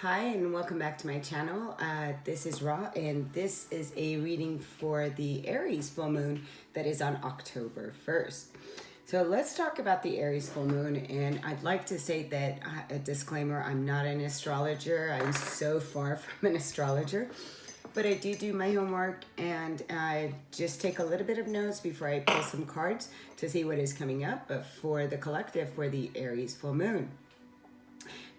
Hi and welcome back to my channel. This is Ra and this is a reading for the Aries full moon that is on October 1st. So let's talk about the Aries full moon, and I'd like to say that, a disclaimer, I'm not an astrologer. I'm so far from an astrologer, but I do my homework and I just take a little bit of notes before I pull some cards to see what is coming up for the collective for the Aries full moon.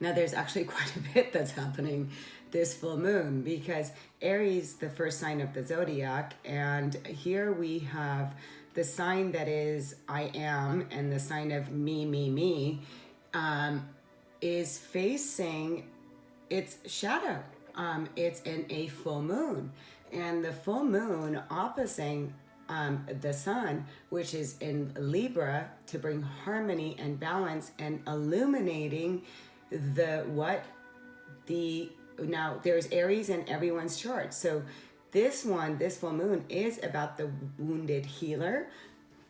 Now, there's actually quite a bit that's happening this full moon because Aries, the first sign of the zodiac, and here we have the sign that is I am, and the sign of me, is facing its shadow. It's in a full moon, and the full moon opposing the sun, which is in Libra, to bring harmony and balance and illuminating now there's Aries in everyone's chart. So this full moon is about the wounded healer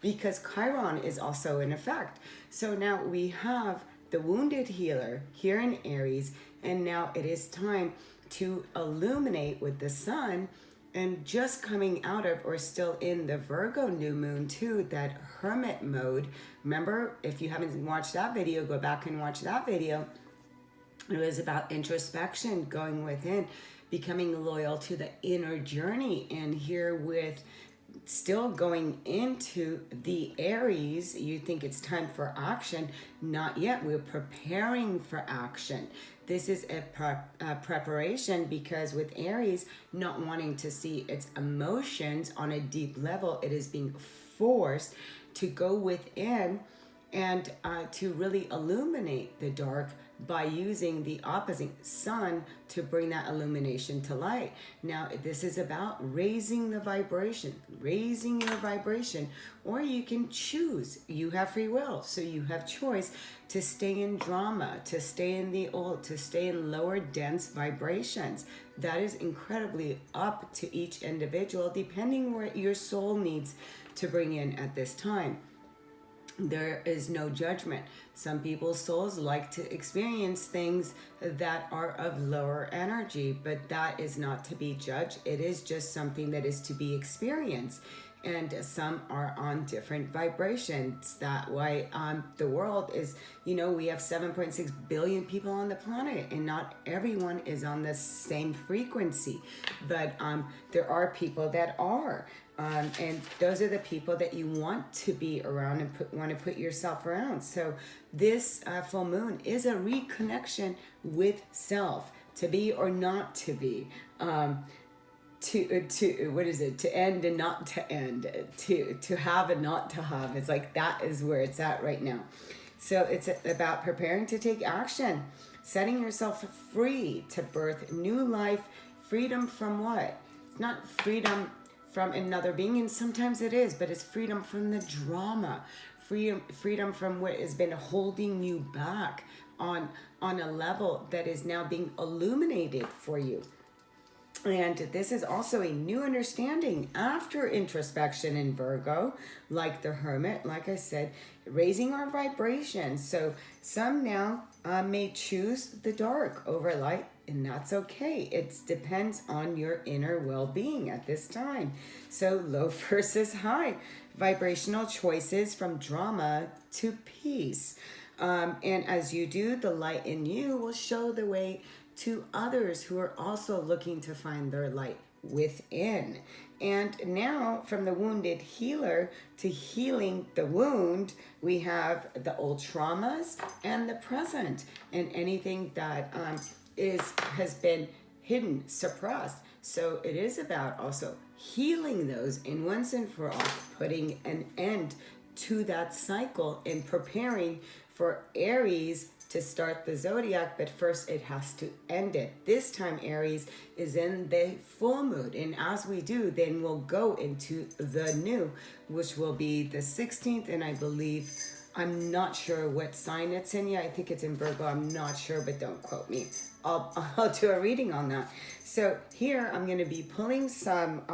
because Chiron is also in effect. So now we have the wounded healer here in Aries, and now it is time to illuminate with the sun, and just coming out of or still in the Virgo new moon too, that hermit mode. Remember, if you haven't watched that video, go back and watch that video. It was about introspection, going within, becoming loyal to the inner journey. And here with still going into the Aries, you think it's time for action. Not yet. We're preparing for action. This is a preparation because with Aries not wanting to see its emotions on a deep level, it is being forced to go within and to really illuminate the dark by using the opposite sun to bring that illumination to light. Now, this is about raising the vibration, raising your vibration, or you can choose. You have free will, so you have choice to stay in drama, to stay in the old, to stay in lower dense vibrations. That is incredibly up to each individual, depending what your soul needs to bring in at this time. There is no judgment. Some people's souls like to experience things that are of lower energy, but that is not to be judged. It is just something that is to be experienced. And some are on different vibrations. That why the world is, we have 7.6 billion people on the planet, and not everyone is on the same frequency. But there are people that are. And those are the people that you want to be around and want to put yourself around. So this full moon is a reconnection with self, to be or not to be, to end and not to end, to have and not to have. It's like that is where it's at right now. So it's about preparing to take action, setting yourself free to birth new life. Freedom from what? It's not freedom from another being, and sometimes it is, but it's freedom from the drama, freedom from what has been holding you back on a level that is now being illuminated for you. And this is also a new understanding after introspection in Virgo, like the Hermit, like I said, raising our vibration. So some now may choose the dark over light, and that's okay. It depends on your inner well-being at this time. So low versus high, vibrational choices from drama to peace. And as you do, the light in you will show the way to others who are also looking to find their light within. And now, from the wounded healer to healing the wound, we have the old traumas and the present, and anything that has been hidden, suppressed. So it is about also healing those, and once and for all, putting an end to that cycle and preparing for Aries to start the zodiac, but first it has to end it. This time Aries is in the full moon, and as we do, then we'll go into the new, which will be the 16th, and I believe, I'm not sure what sign it's in yet. I think it's in Virgo. I'm not sure, but don't quote me. I'll do a reading on that. So here I'm going to be pulling some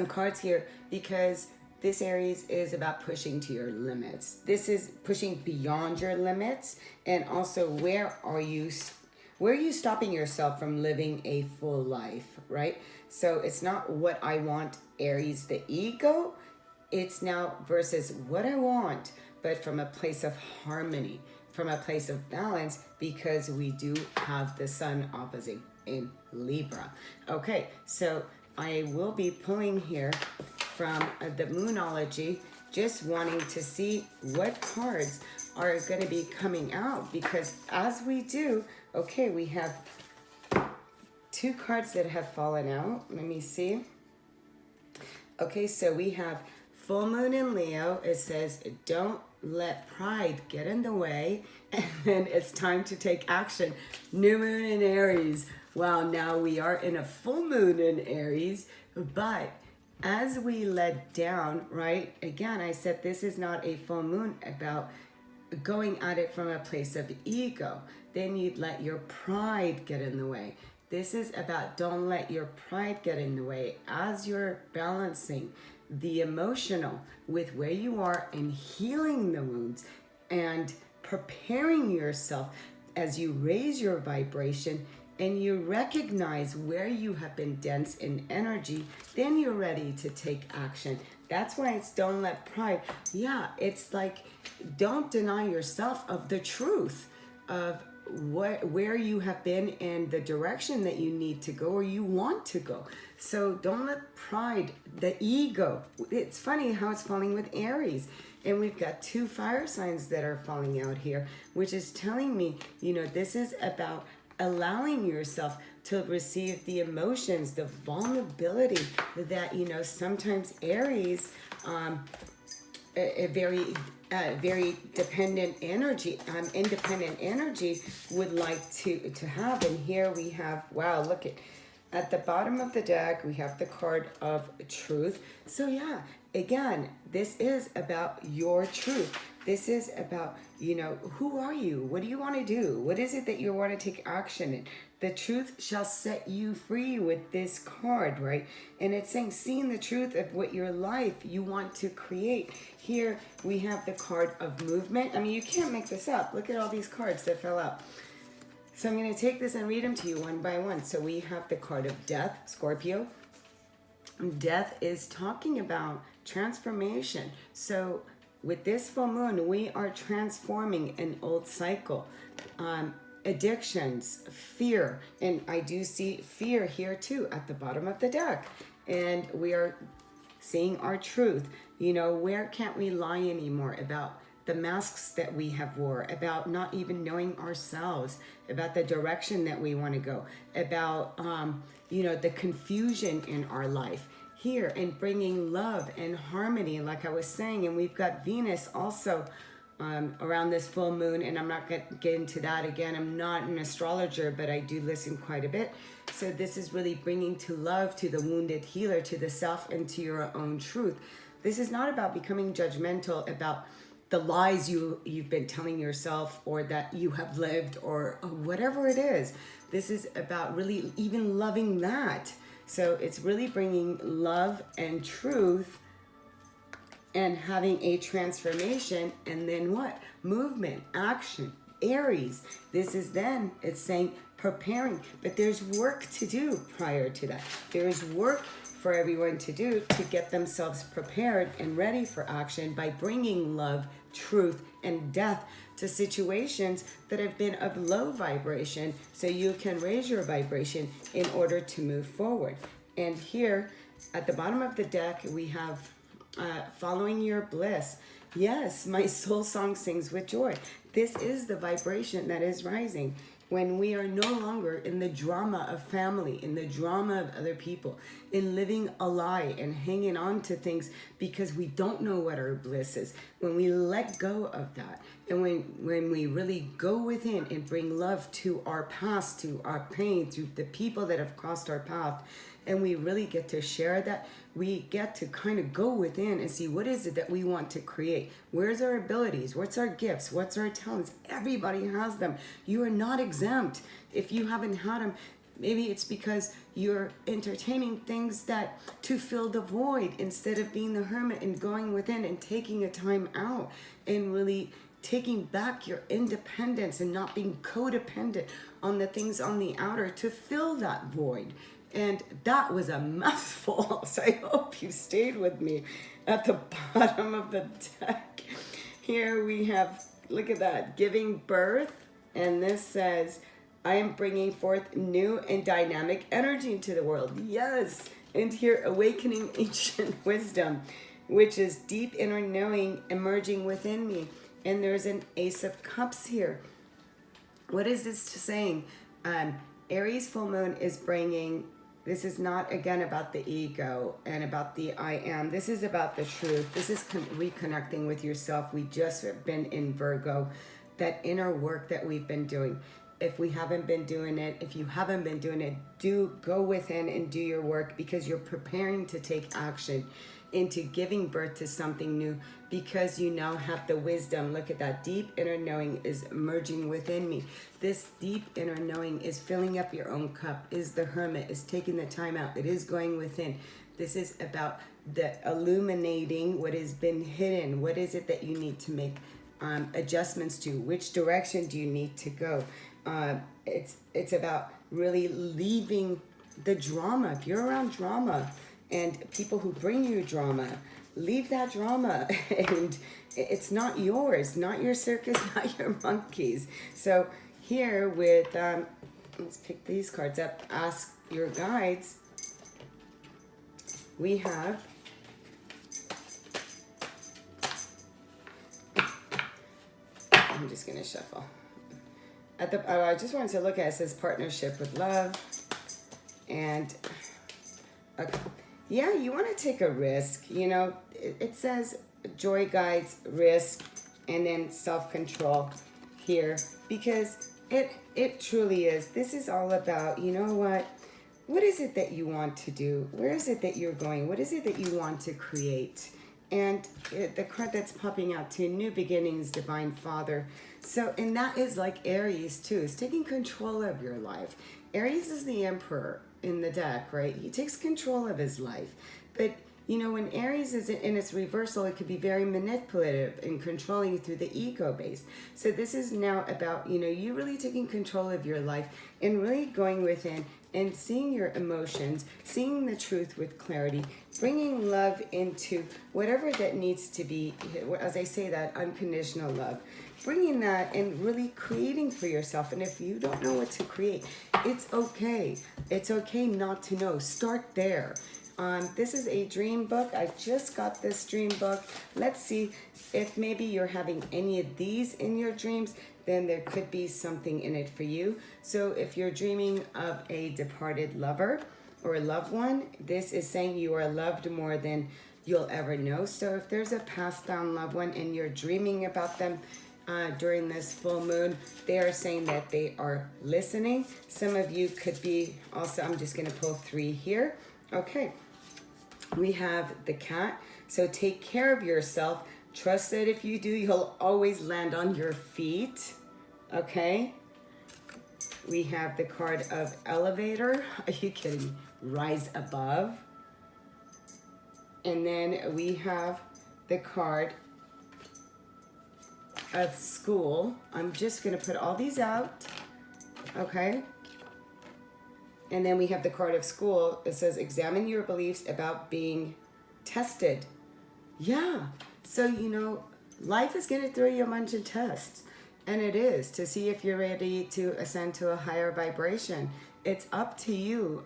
cards here because this Aries is about pushing to your limits. This is pushing beyond your limits, and also where are you where are you stopping yourself from living a full life, right? So it's not what I want, Aries, the ego. It's now versus what I want, but from a place of harmony, from a place of balance, because we do have the sun opposite in Libra. Okay, so I will be pulling here from the Moonology, just wanting to see what cards are going to be coming out, because as we do, okay, we have 2 cards that have fallen out. Let me see. Okay, so we have full moon in Leo. It says, don't let pride get in the way. And then it's time to take action. New moon in Aries. Wow, now we are in a full moon in Aries. But as we let down, right? Again, I said this is not a full moon about going at it from a place of ego. Then you'd let your pride get in the way. This is about don't let your pride get in the way as you're balancing the emotional with where you are and healing the wounds and preparing yourself as you raise your vibration and you recognize where you have been dense in energy, then you're ready to take action. That's why it's don't let pride. Yeah, it's like don't deny yourself of the truth of where you have been and the direction that you need to go or you want to go. So don't let pride, the ego. It's funny how it's falling with Aries. And we've got 2 fire signs that are falling out here, which is telling me, this is about allowing yourself to receive the emotions, the vulnerability that, sometimes Aries, a very dependent energy, independent energy would like to have. And here we have, wow, look at the bottom of the deck, we have the card of truth. So yeah, again, this is about your truth. This is about, who are you? What do you want to do? What is it that you want to take action in? The truth shall set you free with this card, right? And it's saying, seeing the truth of what your life you want to create. Here we have the card of movement. I mean, you can't make this up. Look at all these cards that fell out. So I'm going to take this and read them to you one by one. So we have the card of death, Scorpio. Death is talking about transformation. So with this full moon, we are transforming an old cycle. Addictions, fear, and I do see fear here too at the bottom of the deck. And we are seeing our truth. Where can't we lie anymore about the masks that we have wore, about not even knowing ourselves, about the direction that we want to go, about, the confusion in our life here, and bringing love and harmony, like I was saying. And we've got Venus also around this full moon, and I'm not going to get into that again. I'm not an astrologer, but I do listen quite a bit. So this is really bringing to love, to the wounded healer, to the self, and to your own truth. This is not about becoming judgmental about the lies you've been telling yourself or that you have lived or whatever it is. This is about really even loving that. So it's really bringing love and truth and having a transformation, and then what? Movement, action, Aries. This is then, it's saying preparing, but there's work to do prior to that. There's work for everyone to do to get themselves prepared and ready for action by bringing love, truth, and death to situations that have been of low vibration, so you can raise your vibration in order to move forward. And here at the bottom of the deck, we have following your bliss. Yes, my soul song sings with joy. This is the vibration that is rising when we are no longer in the drama of family, in the drama of other people, in living a lie and hanging on to things because we don't know what our bliss is. When we let go of that, and when we really go within and bring love to our past, to our pain, to the people that have crossed our path, and we really get to share that, we get to kind of go within and see what is it that we want to create. Where's our abilities? What's our gifts? What's our talents? Everybody has them. You are not exempt. If you haven't had them, maybe it's because you're entertaining things that to fill the void instead of being the hermit and going within and taking a time out and really taking back your independence and not being codependent on the things on the outer to fill that void. And that was a mouthful, so I hope you stayed with me. At the bottom of the deck, here we have, look at that, giving birth. And this says, I am bringing forth new and dynamic energy into the world. Yes. And here, awakening ancient wisdom, which is deep inner knowing emerging within me. And there's an Ace of Cups here. What is this saying? Aries full moon is bringing, this is not, again, about the ego and about the I am. This is about the truth. This is reconnecting with yourself. We just have been in Virgo, that inner work that we've been doing. If we haven't been doing it, if you haven't been doing it, do go within and do your work, because you're preparing to take action into giving birth to something new, because you now have the wisdom. Look at that. Deep inner knowing is emerging within me. This deep inner knowing is filling up your own cup, is the hermit, is taking the time out. It is going within. This is about the illuminating what has been hidden. What is it that you need to make adjustments to? Which direction do you need to go? It's about really leaving the drama. If you're around drama and people who bring you drama, leave that drama. And it's not yours, not your circus, not your monkeys. So here with, let's pick these cards up, ask your guides. We have, I'm just going to shuffle. At the, I just wanted to look at, it says partnership with love. And, okay. Yeah, you want to take a risk. You know, it says joy guides, risk, and then self-control here. Because it truly is. This is all about, you know what is it that you want to do? Where is it that you're going? What is it that you want to create? And the card that's popping out to new beginnings, Divine Father. So, and that is like Aries too. It's taking control of your life. Aries is the emperor in the deck, right? He takes control of his life. But, you know, when Aries is in its reversal, it could be very manipulative and controlling through the ego base. So this is now about, you know, you really taking control of your life and really going within and seeing your emotions, seeing the truth with clarity, bringing love into whatever that needs to be, as I say that, unconditional love. Bringing that and really creating for yourself. And if you don't know what to create, it's okay. It's okay not to know. Start there. This is a dream book. I just got this dream book. Let's see if maybe you're having any of these in your dreams, then there could be something in it for you. So if you're dreaming of a departed lover or a loved one, this is saying you are loved more than you'll ever know. So if there's a passed down loved one and you're dreaming about them during this full moon, they are saying that they are listening. Some of you could be also, I'm just going to pull 3 here. Okay. We have the cat. So take care of yourself. Trust that if you do, you'll always land on your feet. Okay. We have the card of elevator. Are you kidding? Rise above. And then we have the card of school. I'm just going to put all these out. Okay. And then we have the card of school. It says, examine your beliefs about being tested. Yeah. So, you know, life is going to throw you a bunch of tests. And it is, to see if you're ready to ascend to a higher vibration. It's up to you.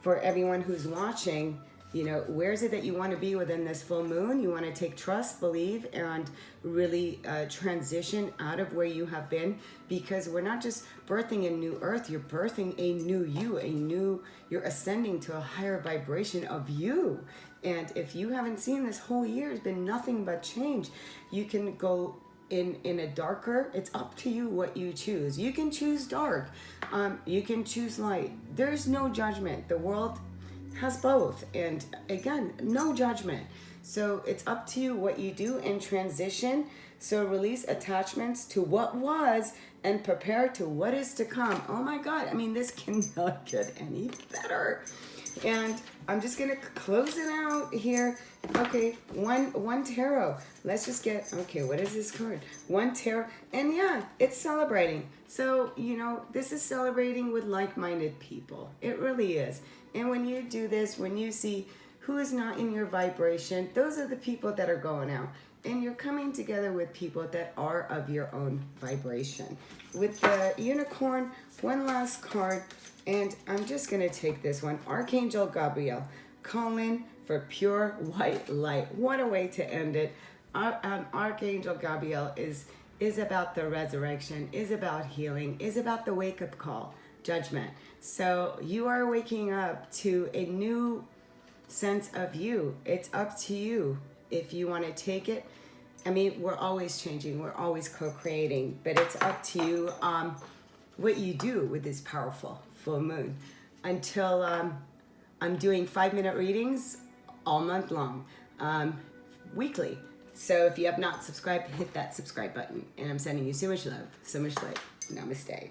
For everyone who's watching, you know, where is it that you want to be within this full moon? You want to take trust, believe, and really transition out of where you have been, because we're not just birthing a new earth, you're birthing a new you, you're ascending to a higher vibration of you. And if you haven't seen this whole year, it's been nothing but change. You can go in a darker, it's up to you what you choose. You can choose dark, you can choose light. There's no judgment. The world has both, and again, no judgment. So it's up to you what you do in transition. So release attachments to what was and prepare to what is to come. Oh my God, I mean, this cannot get any better. And I'm just gonna close it out here. Okay, one tarot. Let's just get, okay, what is this card? One tarot, and yeah, it's celebrating. So, you know, this is celebrating with like-minded people. It really is. And when you do this, when you see who is not in your vibration, those are the people that are going out. And you're coming together with people that are of your own vibration. With the unicorn, one last card, and I'm just going to take this one. Archangel Gabriel, calling for pure white light. What a way to end it. Archangel Gabriel is about the resurrection, is about healing, is about the wake-up call, judgment. So you are waking up to a new sense of you. It's up to you if you want to take it. I mean, we're always changing, we're always co-creating, but it's up to you what you do with this powerful full moon. Until I'm doing 5-minute readings all month long, weekly. So if you have not subscribed, hit that subscribe button. And I'm sending you so much love, so much light. Namaste.